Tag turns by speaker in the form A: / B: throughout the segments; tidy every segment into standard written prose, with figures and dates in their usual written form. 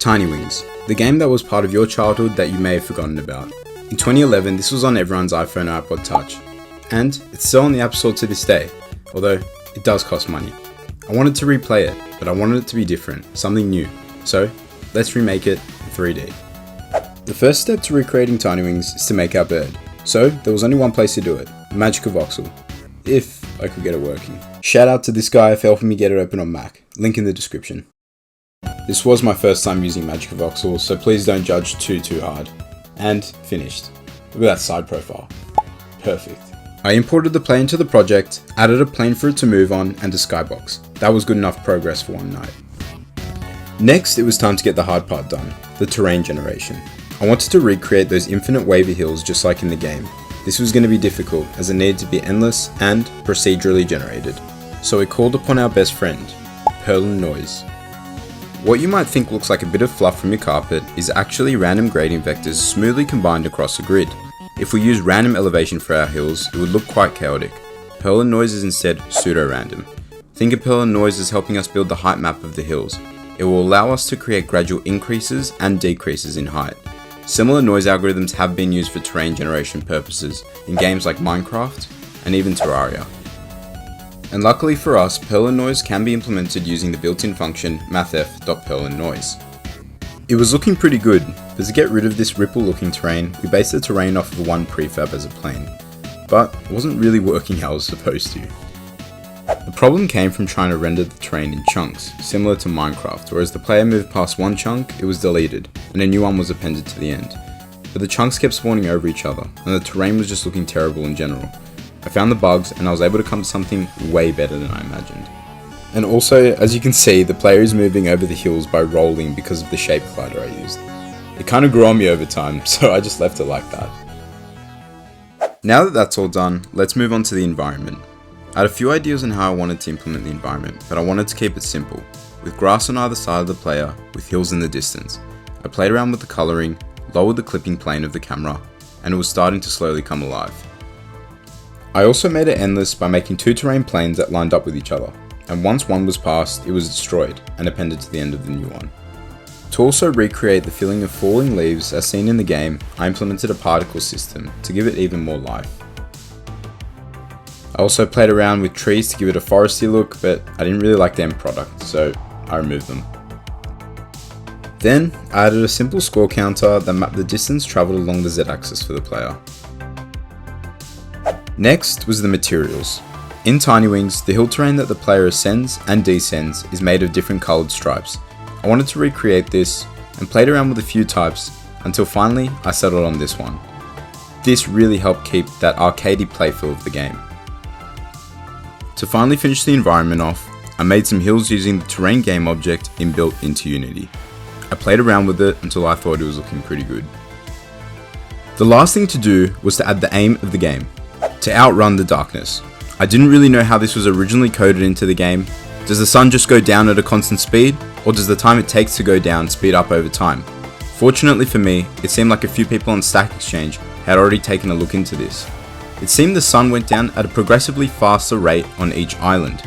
A: Tiny Wings, the game that was part of your childhood that you may have forgotten about. In 2011, this was on everyone's iPhone or iPod Touch, and it's still on the App Store to this day, although it does cost money. I wanted to replay it, but I wanted it to be different, something new, so let's remake it in 3D. The first step to recreating Tiny Wings is to make our bird, so there was only one place to do it, the magic of Voxel, if I could get it working. Shout out to this guy for helping me get it open on Mac, link in the description. This was my first time using Magic of Voxel, so please don't judge too hard. And finished. Look at that side profile. Perfect. I imported the plane into the project, added a plane for it to move on, and a skybox. That was good enough progress for one night. Next, it was time to get the hard part done, the terrain generation. I wanted to recreate those infinite wavy hills just like in the game. This was going to be difficult as it needed to be endless and procedurally generated. So we called upon our best friend, Noise. What you might think looks like a bit of fluff from your carpet is actually random gradient vectors smoothly combined across a grid. If we use random elevation for our hills, it would look quite chaotic. Noise is instead pseudo-random. Think of Noise as helping us build the height map of the hills. It will allow us to create gradual increases and decreases in height. Similar noise algorithms have been used for terrain generation purposes in games like Minecraft and even Terraria. And luckily for us, Noise can be implemented using the built-in function mathf.noise. It was looking pretty good, but to get rid of this ripple-looking terrain, we based the terrain off of one prefab as a plane, but it wasn't really working how it was supposed to. The problem came from trying to render the terrain in chunks, similar to Minecraft, where as the player moved past one chunk, it was deleted, and a new one was appended to the end. But the chunks kept spawning over each other, and the terrain was just looking terrible in general. I found the bugs, and I was able to come to something way better than I imagined. And also, as you can see, the player is moving over the hills by rolling because of the shape collider I used. It kind of grew on me over time, so I just left it like that. Now that that's all done, let's move on to the environment. I had a few ideas on how I wanted to implement the environment, but I wanted to keep it simple, with grass on either side of the player, with hills in the distance. I played around with the colouring, lowered the clipping plane of the camera, and it was starting to slowly come alive. I also made it endless by making two terrain planes that lined up with each other, and once one was passed, it was destroyed and appended to the end of the new one. To also recreate the feeling of falling leaves as seen in the game, I implemented a particle system to give it even more life. I also played around with trees to give it a foresty look, but I didn't really like the end product, so I removed them. Then, I added a simple score counter that mapped the distance travelled along the Z-axis for the player. Next was the materials. In Tiny Wings, the hill terrain that the player ascends and descends is made of different coloured stripes. I wanted to recreate this and played around with a few types until finally I settled on this one. This really helped keep that arcadey playfeel of the game. To finally finish the environment off, I made some hills using the terrain game object inbuilt into Unity. I played around with it until I thought it was looking pretty good. The last thing to do was to add the aim of the game, to outrun the darkness. I didn't really know how this was originally coded into the game. Does the sun just go down at a constant speed, or does the time it takes to go down speed up over time? Fortunately for me, it seemed like a few people on Stack Exchange had already taken a look into this. It seemed the sun went down at a progressively faster rate on each island.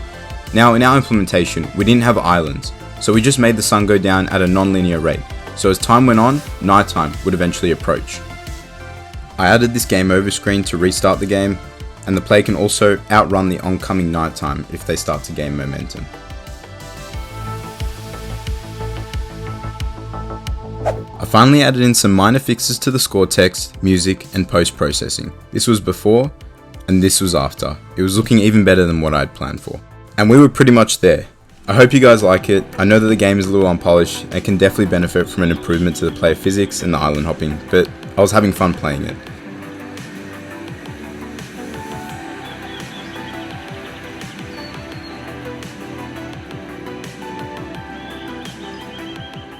A: Now in our implementation, we didn't have islands, so we just made the sun go down at a non-linear rate, so as time went on, nighttime would eventually approach. I added this game over screen to restart the game, and the player can also outrun the oncoming nighttime if they start to gain momentum. I finally added in some minor fixes to the score text, music, and post-processing. This was before, and this was after. It was looking even better than what I had planned for. And we were pretty much there. I hope you guys like it. I know that the game is a little unpolished and can definitely benefit from an improvement to the player physics and the island hopping, but I was having fun playing it.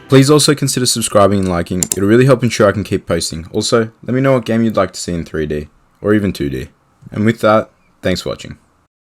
A: Please also consider subscribing and liking, it'll really help ensure I can keep posting. Also, let me know what game you'd like to see in 3D, or even 2D. And with that, thanks for watching.